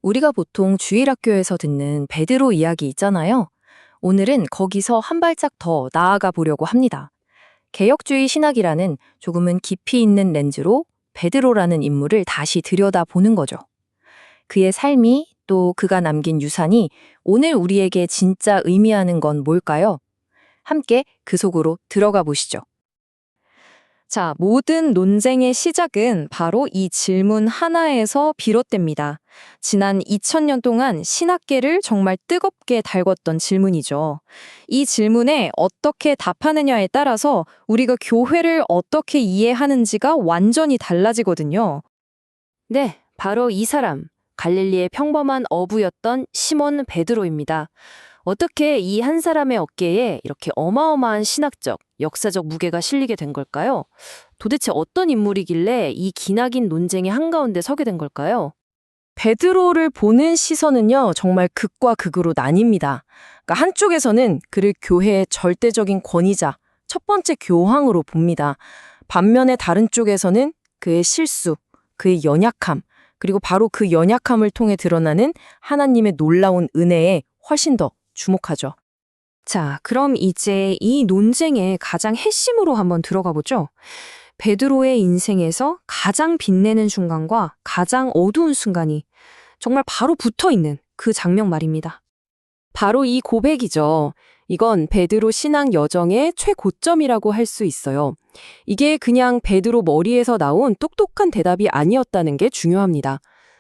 우리가 보통 주일학교에서 듣는 베드로 이야기 있잖아요. 오늘은 거기서 한 발짝 더 나아가 보려고 합니다. 개혁주의 신학이라는 조금은 깊이 있는 렌즈로 베드로라는 인물을 다시 들여다보는 거죠. 그의 삶이 또 그가 남긴 유산이 오늘 우리에게 진짜 의미하는 건 뭘까요? 함께 그 속으로 들어가 보시죠. 자, 모든 논쟁의 시작은 바로 이 질문 하나에서 비롯됩니다. 지난 2000년 동안 신학계를 정말 뜨겁게 달궜던 질문이죠. 이 질문에 어떻게 답하느냐에 따라서 우리가 교회를 어떻게 이해하는지가 완전히 달라지거든요. 네, 바로 이 사람, 갈릴리의 평범한 어부였던 시몬 베드로입니다. 어떻게 이 한 사람의 어깨에 이렇게 어마어마한 신학적, 역사적 무게가 실리게 된 걸까요? 도대체 어떤 인물이길래 이 기나긴 논쟁의 한가운데 서게 된 걸까요? 베드로를 보는 시선은요, 정말 극과 극으로 나뉩니다. 그러니까 한쪽에서는 그를 교회의 절대적인 권위자, 첫 번째 교황으로 봅니다. 반면에 다른 쪽에서는 그의 실수, 그의 연약함, 그리고 바로 그 연약함을 통해 드러나는 하나님의 놀라운 은혜에 훨씬 더 주목하죠. 자, 그럼 이제 이 논쟁의 가장 핵심으로 한번 들어가 보죠. 베드로의 인생에서 가장 빛내는 순간과 가장 어두운 순간이 정말 바로 붙어 있는 그 장면 말입니다. 바로 이 고백이죠. 이건 베드로 신앙 여정의 최고점이라고 할 수 있어요. 이게 그냥 베드로 머리에서 나온 똑똑한 대답이 아니었다는 게 중요합니다.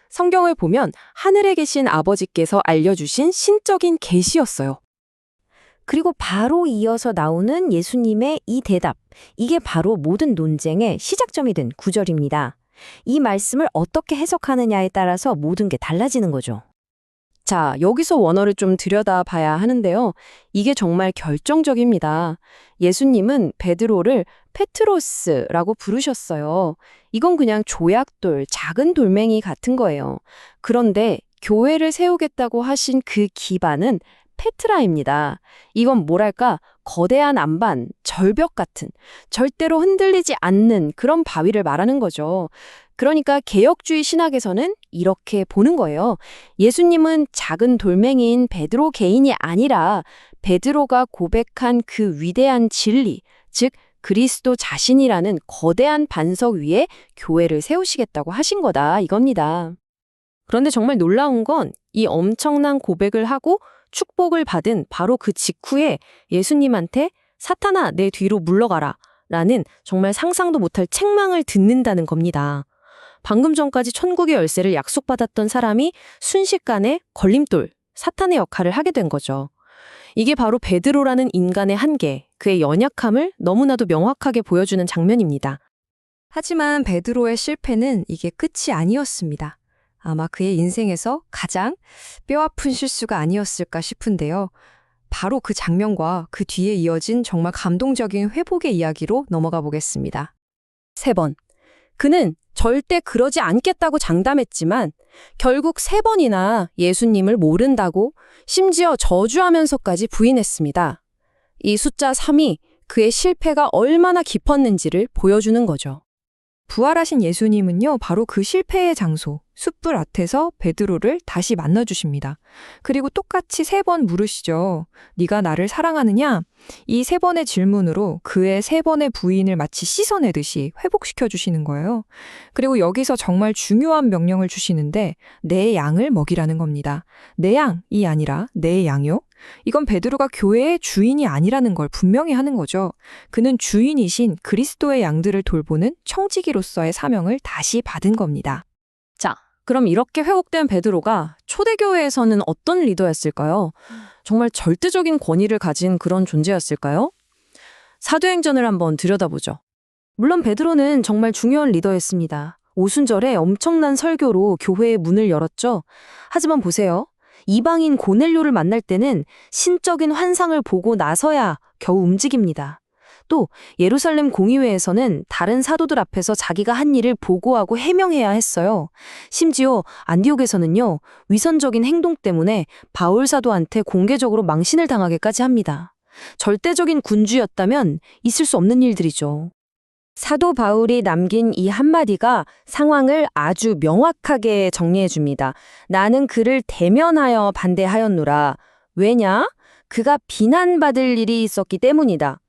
성경을 보면 하늘에 계신 아버지께서 알려주신 신적인 계시였어요. 그리고 바로 이어서 나오는 예수님의 이 대답, 이게 바로 모든 논쟁의 시작점이 된 구절입니다. 이 말씀을 어떻게 해석하느냐에 따라서 모든 게 달라지는 거죠. 자, 여기서 원어를 좀 들여다봐야 하는데요. 이게 정말 결정적입니다. 예수님은 베드로를 페트로스라고 부르셨어요. 이건 그냥 조약돌, 작은 돌멩이 같은 거예요. 그런데 교회를 세우겠다고 하신 그 기반은 페트라입니다. 이건 뭐랄까 거대한 안반, 절벽 같은 절대로 흔들리지 않는 그런 바위를 말하는 거죠. 그러니까 개혁주의 신학에서는 이렇게 보는 거예요. 예수님은 작은 돌멩이인 베드로 개인이 아니라 베드로가 고백한 그 위대한 진리, 즉 그리스도 자신이라는 거대한 반석 위에 교회를 세우시겠다고 하신 거다 이겁니다. 그런데 정말 놀라운 건 이 엄청난 고백을 하고 축복을 받은 바로 그 직후에 예수님한테 사탄아 내 뒤로 물러가라 라는 정말 상상도 못할 책망을 듣는다는 겁니다. 방금 전까지 천국의 열쇠를 약속받았던 사람이 순식간에 걸림돌, 사탄의 역할을 하게 된 거죠. 이게 바로 베드로라는 인간의 한계, 그의 연약함을 너무나도 명확하게 보여주는 장면입니다. 하지만 베드로의 실패는 이게 끝이 아니었습니다. 아마 그의 인생에서 가장 뼈아픈 실수가 아니었을까 싶은데요. 바로 그 장면과 그 뒤에 이어진 정말 감동적인 회복의 이야기로 넘어가 보겠습니다. 3번. 그는 절대 그러지 않겠다고 장담했지만 결국 3번이나 예수님을 모른다고 심지어 저주하면서까지 부인했습니다. 이 숫자 3이 그의 실패가 얼마나 깊었는지를 보여주는 거죠. 부활하신 예수님은요, 바로 그 실패의 장소, 숯불 앞에서 베드로를 다시 만나주십니다. 그리고 똑같이 3번 물으시죠. 네가 나를 사랑하느냐? 이 3번의 질문으로 그의 3번의 부인을 마치 씻어내듯이 회복시켜 주시는 거예요. 그리고 여기서 정말 중요한 명령을 주시는데 내 양을 먹이라는 겁니다. 내 양이 아니라 내 양요? 이건 베드로가 교회의 주인이 아니라는 걸 분명히 하는 거죠. 그는 주인이신 그리스도의 양들을 돌보는 청지기로서의 사명을 다시 받은 겁니다. 자, 그럼 이렇게 회복된 베드로가 초대교회에서는 어떤 리더였을까요? 정말 절대적인 권위를 가진 그런 존재였을까요? 사도행전을 한번 들여다보죠. 물론 베드로는 정말 중요한 리더였습니다. 오순절에 엄청난 설교로 교회의 문을 열었죠. 하지만 보세요. 이방인 고넬료를 만날 때는 신적인 환상을 보고 나서야 겨우 움직입니다. 또 예루살렘 공의회에서는 다른 사도들 앞에서 자기가 한 일을 보고하고 해명해야 했어요. 심지어 안디옥에서는요, 위선적인 행동 때문에 바울 사도한테 공개적으로 망신을 당하게까지 합니다. 절대적인 군주였다면 있을 수 없는 일들이죠. 사도 바울이 남긴 이 한마디가 상황을 아주 명확하게 정리해 줍니다. 나는 그를 대면하여 반대하였노라. 왜냐? 그가 비난받을 일이 있었기 때문이다.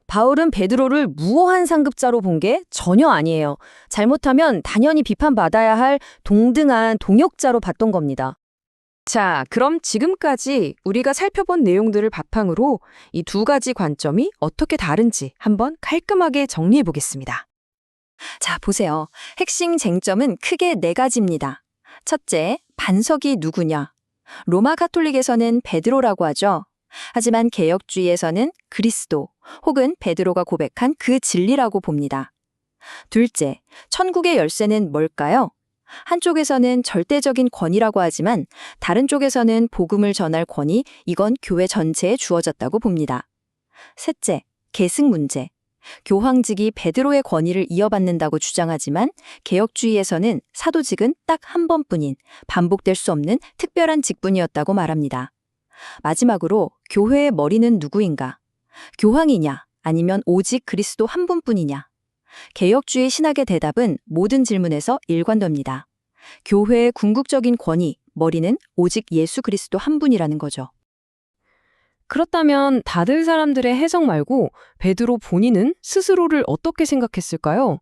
바울은 베드로를 무오한 상급자로 본 게 전혀 아니에요. 잘못하면 당연히 비판받아야 할 동등한 동역자로 봤던 겁니다. 자, 그럼 지금까지 우리가 살펴본 내용들을 바탕으로 이 두 가지 관점이 어떻게 다른지 한번 깔끔하게 정리해 보겠습니다. 자, 보세요. 핵심 쟁점은 크게 네 가지입니다. 첫째, 반석이 누구냐? 로마 가톨릭에서는 베드로라고 하죠. 하지만 개혁주의에서는 그리스도 혹은 베드로가 고백한 그 진리라고 봅니다. 둘째, 천국의 열쇠는 뭘까요? 한쪽에서는 절대적인 권위라고 하지만 다른 쪽에서는 복음을 전할 권위, 이건 교회 전체에 주어졌다고 봅니다. 셋째, 계승 문제. 교황직이 베드로의 권위를 이어받는다고 주장하지만 개혁주의에서는 사도직은 딱 한 번뿐인 반복될 수 없는 특별한 직분이었다고 말합니다. 마지막으로 교회의 머리는 누구인가? 교황이냐? 아니면 오직 그리스도 한 분뿐이냐? 개혁주의 신학의 대답은 모든 질문에서 일관됩니다. 교회의 궁극적인 권위, 머리는 오직 예수 그리스도 한 분이라는 거죠. 그렇다면 다들 사람들의 해석 말고 베드로 본인은 스스로를 어떻게 생각했을까요?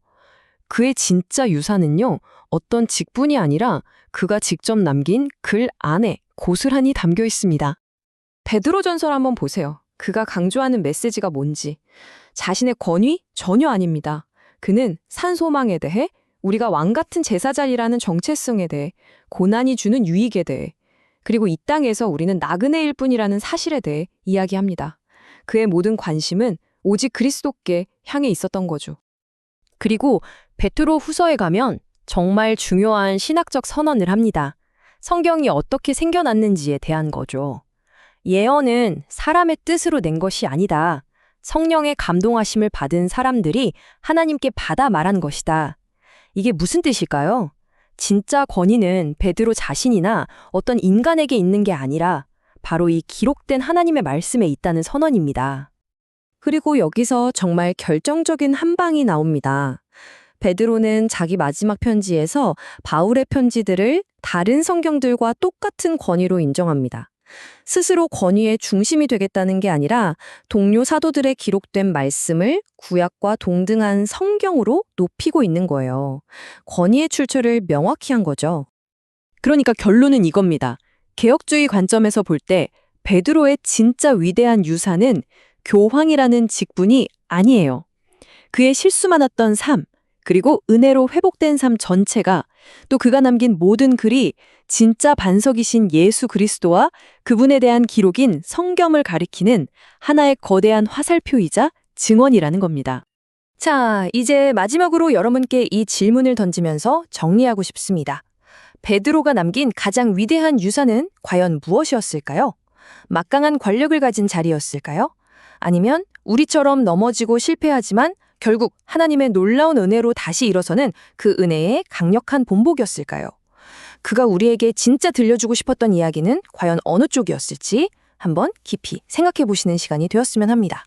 그의 진짜 유산은요, 어떤 직분이 아니라 그가 직접 남긴 글 안에 고스란히 담겨 있습니다. 베드로 전설 한번 보세요. 그가 강조하는 메시지가 뭔지. 자신의 권위? 전혀 아닙니다. 그는 산 소망에 대해, 우리가 왕 같은 제사장이라는 정체성에 대해, 고난이 주는 유익에 대해, 그리고 이 땅에서 우리는 나그네일 뿐이라는 사실에 대해 이야기합니다. 그의 모든 관심은 오직 그리스도께 향해 있었던 거죠. 그리고 베드로 후서에 가면 정말 중요한 신학적 선언을 합니다. 성경이 어떻게 생겨났는지에 대한 거죠. 예언은 사람의 뜻으로 낸 것이 아니다. 성령의 감동하심을 받은 사람들이 하나님께 받아 말한 것이다. 이게 무슨 뜻일까요? 진짜 권위는 베드로 자신이나 어떤 인간에게 있는 게 아니라 바로 이 기록된 하나님의 말씀에 있다는 선언입니다. 그리고 여기서 정말 결정적인 한 방이 나옵니다. 베드로는 자기 마지막 편지에서 바울의 편지들을 다른 성경들과 똑같은 권위로 인정합니다. 스스로 권위의 중심이 되겠다는 게 아니라 동료 사도들의 기록된 말씀을 구약과 동등한 성경으로 높이고 있는 거예요. 권위의 출처를 명확히 한 거죠. 그러니까 결론은 이겁니다. 개혁주의 관점에서 볼 때 베드로의 진짜 위대한 유산은 교황이라는 직분이 아니에요. 그의 실수 많았던 삶, 그리고 은혜로 회복된 삶 전체가, 또 그가 남긴 모든 글이 진짜 반석이신 예수 그리스도와 그분에 대한 기록인 성경을 가리키는 하나의 거대한 화살표이자 증언이라는 겁니다. 자, 이제 마지막으로 여러분께 이 질문을 던지면서 정리하고 싶습니다. 베드로가 남긴 가장 위대한 유산은 과연 무엇이었을까요? 막강한 권력을 가진 자리였을까요? 아니면 우리처럼 넘어지고 실패하지만 결국 하나님의 놀라운 은혜로 다시 일어서는 그 은혜의 강력한 본보기였을까요? 그가 우리에게 진짜 들려주고 싶었던 이야기는 과연 어느 쪽이었을지 한번 깊이 생각해 보시는 시간이 되었으면 합니다.